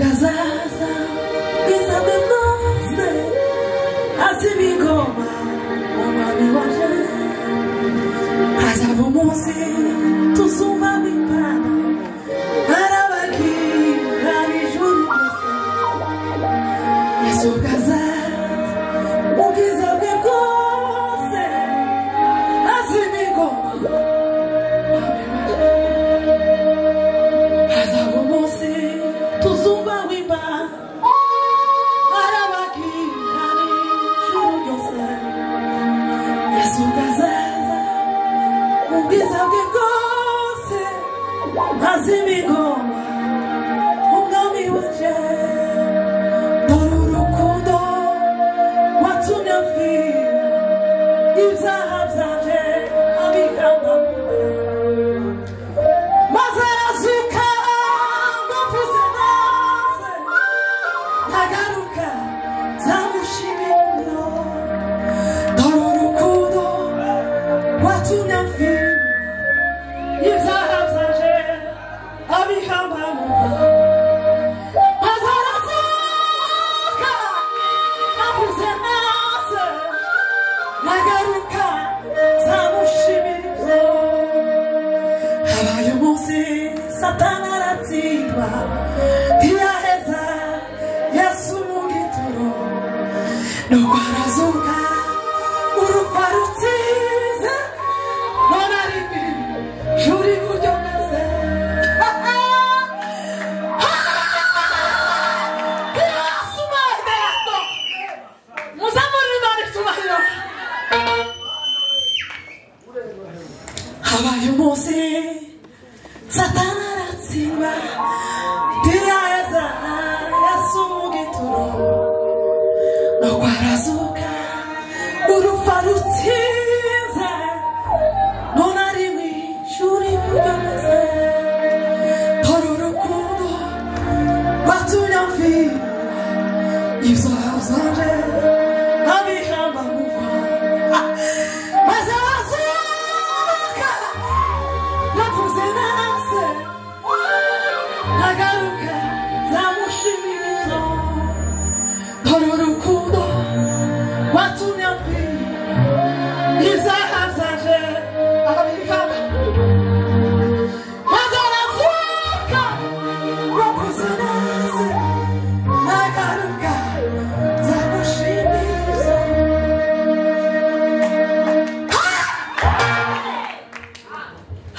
Gazaza, Isabel Asimigoma, Umami Waje, Azavo Monsi, Tuzuma Bipana, Arabaki, Rani Juri, Yesu Gazaza, Ukizabe Kose, Asimigoma, Umami Waje, Azavo Monsi, Tuzuma Bipana. Azimigoma, Umami Waje, Urukundo, Watunafira, Ibzahabzaje, Abikamba, Mazarazuka, Mapuzenase, Nagaruka, Zamushimino, Urukundo, Watunafira, Ibzahabzaje, Satanarativa, Tiaheza, Yasumugituro, no Guarazuka, Urufarutiza, Monaribi, Juri Mujomese. Hawaii Mose, Satanarativa, Tiaheza, Yasumugituro, no Guarazuka, Urufarutiza, Monaribi, Juri Mujomese. Torurukundo, Watunyafi, Ibzahabzaje, Abihamba Muva, Mazarazuka, Mapuzenase, Nagaruka, Zamushimirizo, Torurukundo, Watunyafi, Ibzahabzaje, Abihamba Mazarazuka, Mapuzenase, Nagaruka, Zamushimirizo.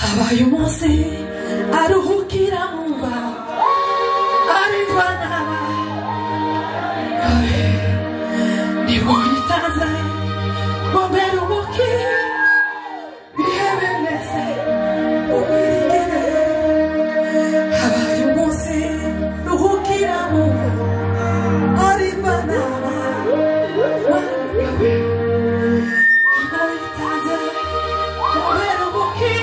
Hawaii Mose, Aruhukira Mumba, Aridwana, Kare, Niboitaze, Bomberu Moki, Bihebenese, Ubirigere. Hawaii Mose, Aruhukira Mumba, Aridwana, Kare, Niboitaze, Bomberu Moki.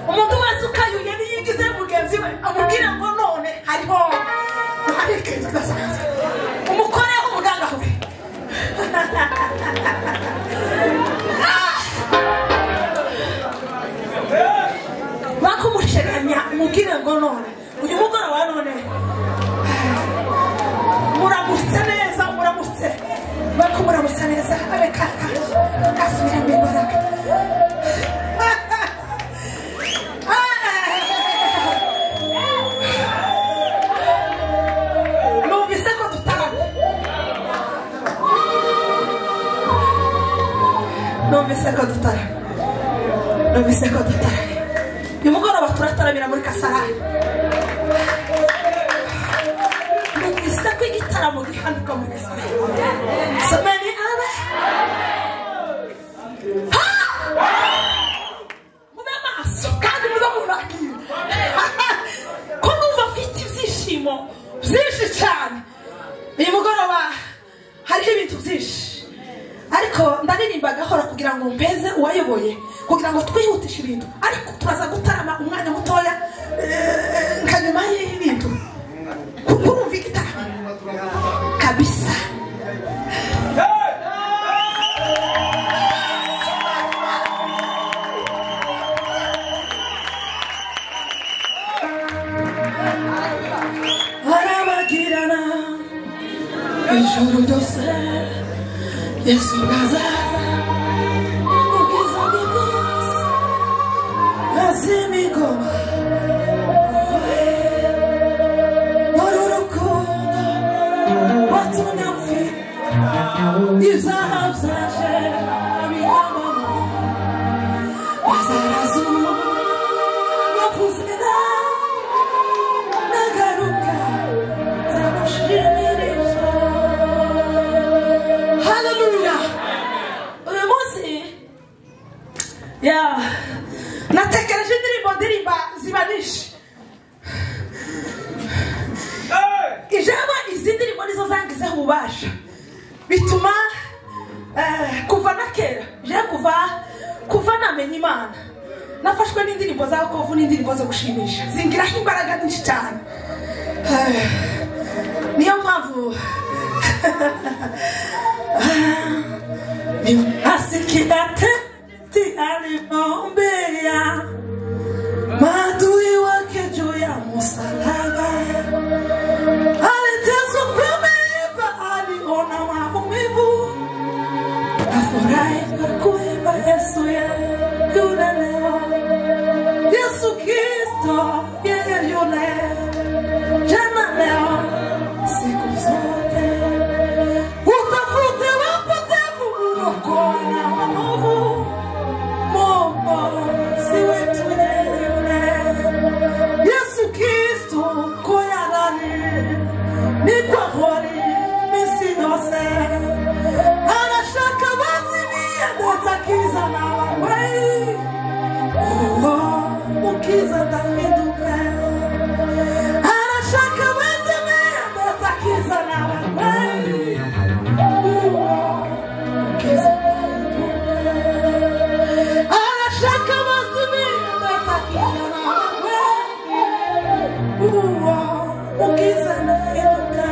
umuntu wese ukayuye niyigize mugenzi we amubwira ngo none hariho ikintu kidasanzwe umukoreho umuganga we bakumusheganya umubwire ngo none uyu mugoroba wa none muramutse neza muramutse bakumuramutse neza abe kaka asubire mu imbaraga numvise ko dutaramye uyu mugoroba turataramira muri Kasarani numvise ko igitaramo gihanuka muri Kasarani semeni abe mube maso kandi muze murakira ko numva afite ibyishimo byinshi cyane uyu mugoroba hariho ibintu byinshi ariko ndaririmba gahora kugira ngo mpeze uwayoboye kugira ngo twihutishe ibintu ariko turaza gutarama umwanya mutoya kanyuma y'ibintu kuko urumva igitaramo kabisa arabagirana ijoro ryose Yesu gazaza ukiza bikoze azimigoma Morurukundo watunyafi izahavzaje abiyamama Azarazu wapuzina nagaruka zamushimirisha Hallelujah. Uyu munsi natekereje indirimbo zibanisha ijambo izi ndirimbo nizo zangizeho ububasha bituma kuva na kera kuva namenya Imana nafashwe n'indirimbo za Kovu n'indirimbo zo gushimisha zingiraho imbaraga nyinshi cyane niyo mpamvu asikia teti alipombea maadui wake juu ya msalaba aliteswa kwa mimba aliona maumivu afurahi kwa kuimba Yesu yule leo Yesu Kristo yeye yule jana leo siku zote utafute wapotevu uokoe waovu Mwokozi wetu yule Yesu Kristo koyarani ni kwa hori misinose anashaka bazimia datakiza na wawai ukiza takiduka anashaka bazimia datakiza na wawai ukiza anashaka bazimia datakiza na wawai ukiza na iduka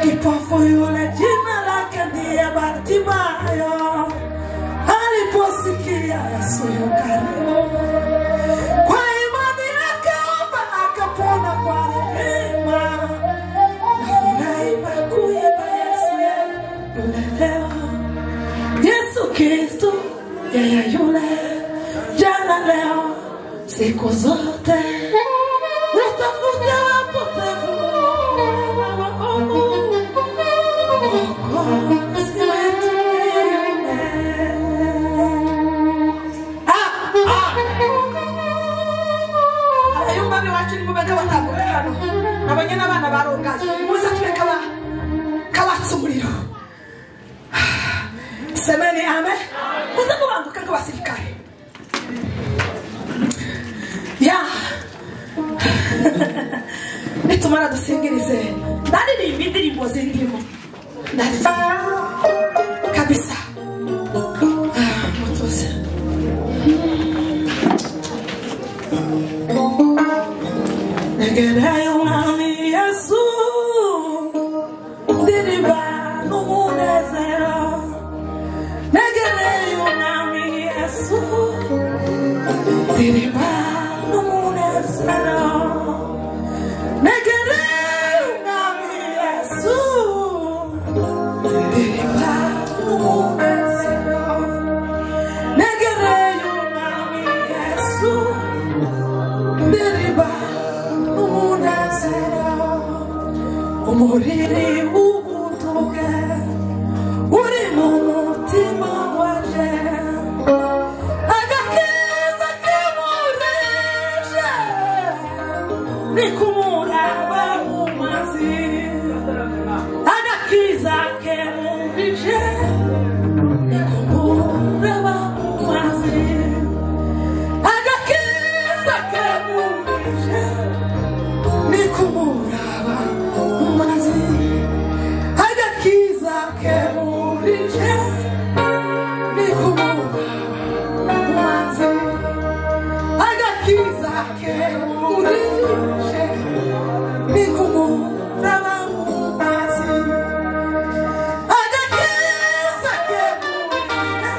kipofu yule jina lake ndiye Bartimayo aliposikia Yesu yu karibu kwa imani akaomba akapona kwa rehema nafurahi kuimba Yesu yule leo Yesu Kristo yeye yule jana leo siku zote utafute wapotevu Mwokozi wetu yule abayumba biwacu ni mubega batambuka hano nabonye n'abana barongaje muza tureka kabatsa umuriro semeni amen muze kubanduka nk'abasirikare nitumara dusingirize ndaririmba indirimbo zindimo kabisa mutuze negereye umwami Yesu ndirimba n'umunezero negereye umwami Yesu ndirimba n'umunezero negereye umwami Yesu ndirimba n'umunezero negereye umwami Yesu ndirimba n'umunezero umuriri w'ubutuge uri mu mutima waje agakiza kemurije ni kumuraba mu mazi agakiza kemurije ni kumuraba mu mazi agakiza kemurije ni kumuraba mu mazi agakiza kemurije ni kumuraba mu mazi agakiza kemurije ni kumuraba mu mazi agakiza kemurije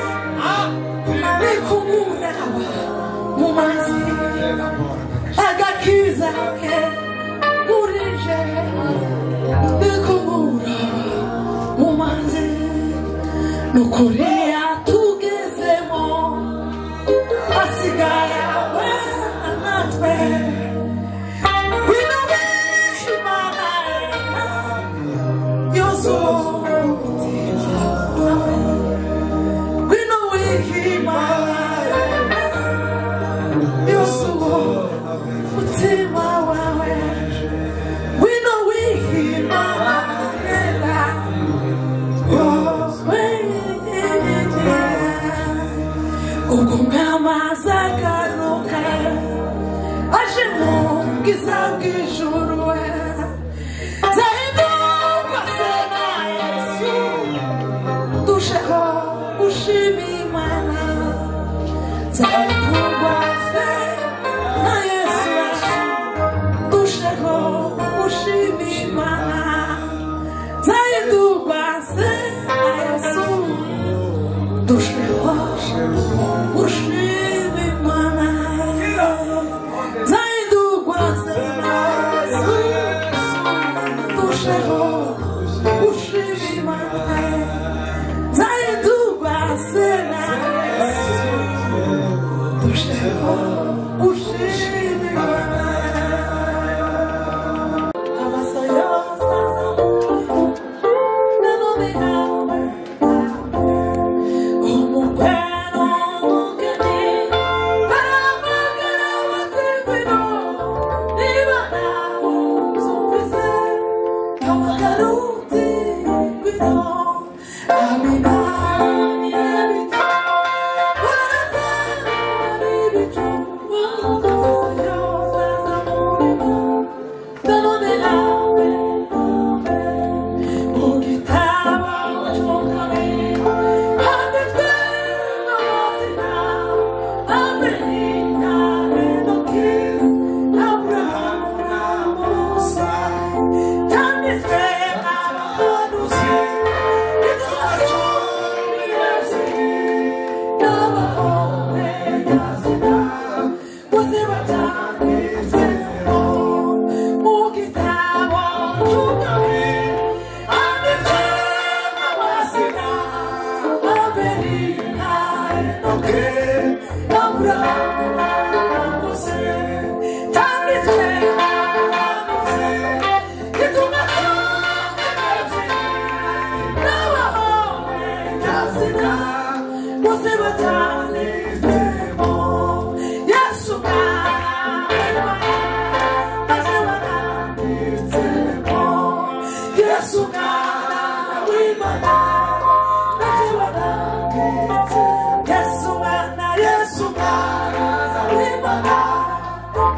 ni kumuraba mu mazi agakiza kemurije ni kumuraba mu mazi nukuri yatugezemo asigaye abana natwe wino w'Imana yozuwe wino w'Imana yozuwe umutima wawe wino w'Imana ubwo mwamazi agaruka aje mu bwiza bw'ijuru zahindurwa se na Yesu dusheho gushima Imana zahindurwa se na Yesu dusheho gushima Imana zahindurwa se na Yesu dusheho gushima Imana zahindurwa se na Yesu dusheho gushima Imana zahindurwa se na Yesu dusheho gushima Imana abasayo sazamuka nanone hawe umukwano mugeni baramagara bategwino niba nawe uzumvise amagaruti gwino amina n'ibito barazana n'ibicu abasayo sazamurimo nanone hawe mu gitabo cy'umwami handitswe n'amazina Abeli na Enoki Aburahamu na Mose cyanditswe n'abahanuzi n'ibyacu birazi n'abahome yazina bose babyanditsweho mu gitabo cy'umwami handitswe n'amazina Abeli na Enoki Aburahamu na Mose cyanditswe n'abahanuzi n'ibyacu birazi n'abahome yazina bose babyanditsweho Yesu mwana maze wananditsweho Yesu mwana w'Imana maze wananditsweho Yesu mwana w'Imana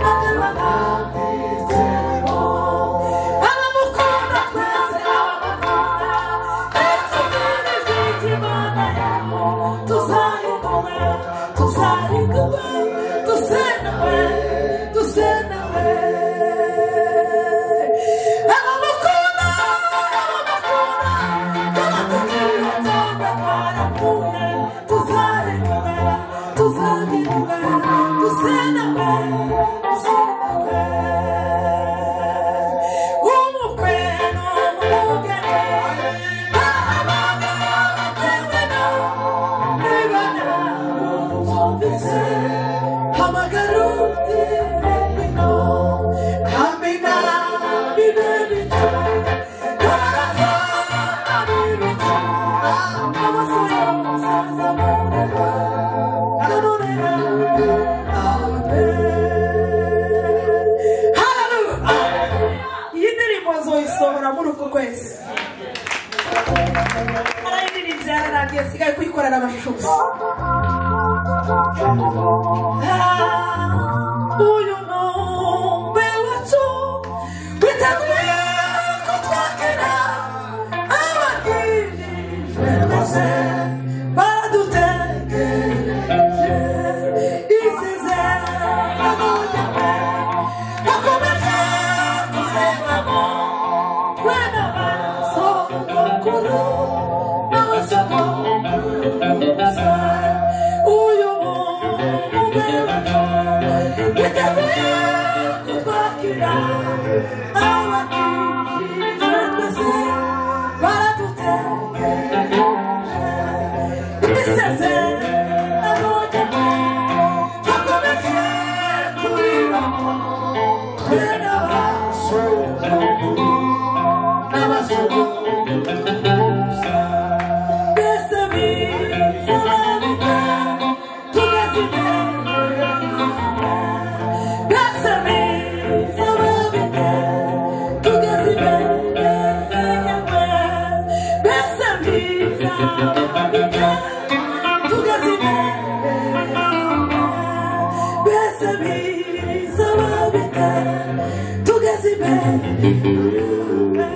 maze wananditsweho abamukunda twese abamukunda Yesu mwana w'Imana yaho tuzahindurwa tuzahindurwa duse nawe Zamura amashusho gusa. Uyu numbe wacu witeguye kutwakira abakijijwe bose badutegereje isezerano ryawe bakomeje kurebamo twe n'abasogokuru n'abasogokuruza. Uyu numbe wacu witeguye kutwakira abakijijwe bose baradutegereje isezerano ryawe bakomeje kurebamo twe n'abasogokuru n'abasogokuruza. Mbese bizababika tugeze imbere yawe. Mbese bizababika tugeze imbere yawe. Mbese bizababika tugeze imbere yawe. Mbese bizababika tugeze imbere yawe.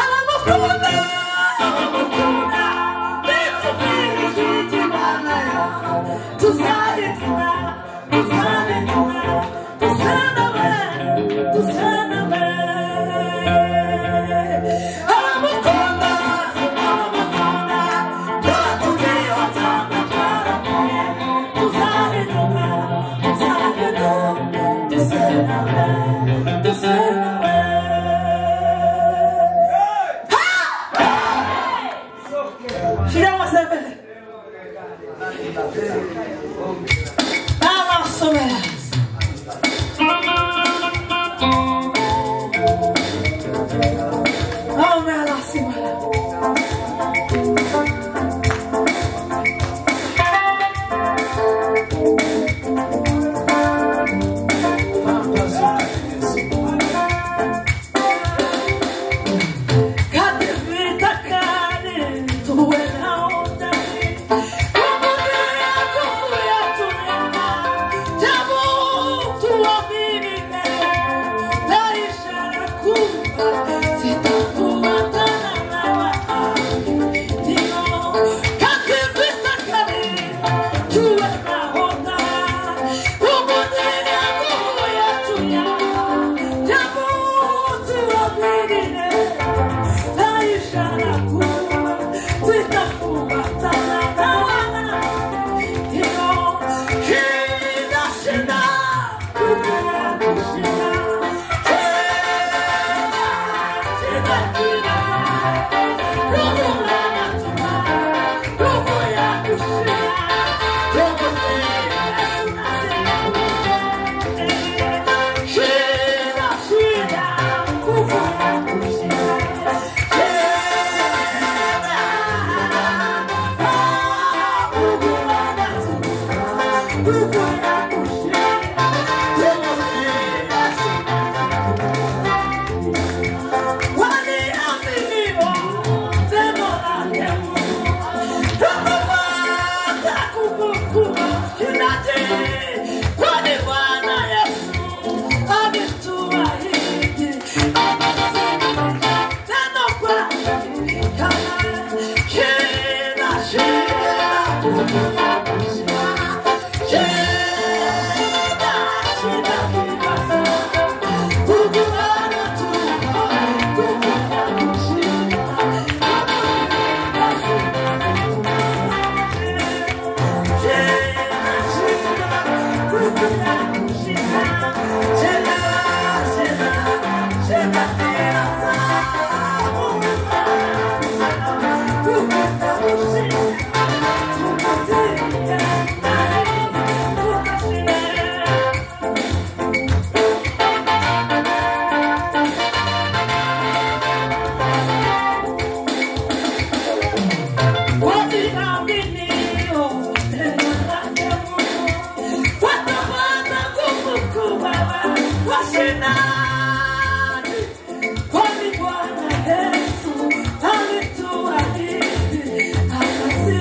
Abamukunda bitufirije Imana yawe. Tuzahitana dusaname abamukunda turatuviriho cyangwa twarapfuye. Tuzahitana dusaname. Shira waseme Mama somera Oh me la simala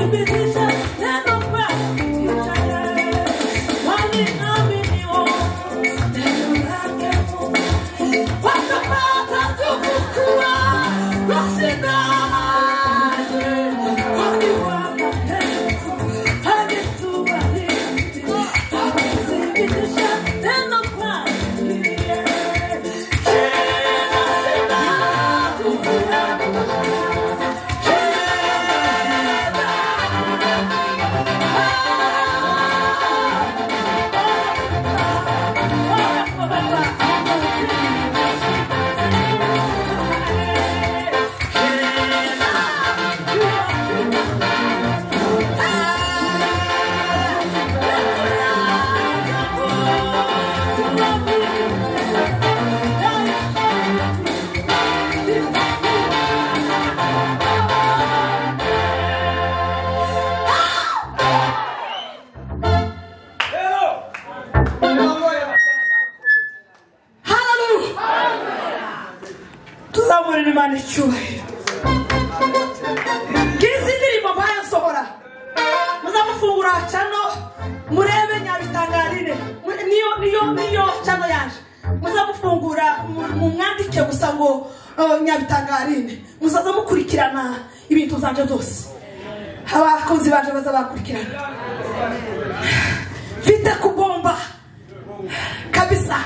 Baby, icyubahiro. Ngizi ndirimbo mbaye nsohora, muzamufungura chano murebe Nyabitangarine, niyo chano yaje. Muzamufungura mwandike gusa ngo Nyabitangarine, muzaza mukurikirana ibintu zanje zose. Abakozi baje bazabakurikirana. Mfite kubomba kabisa.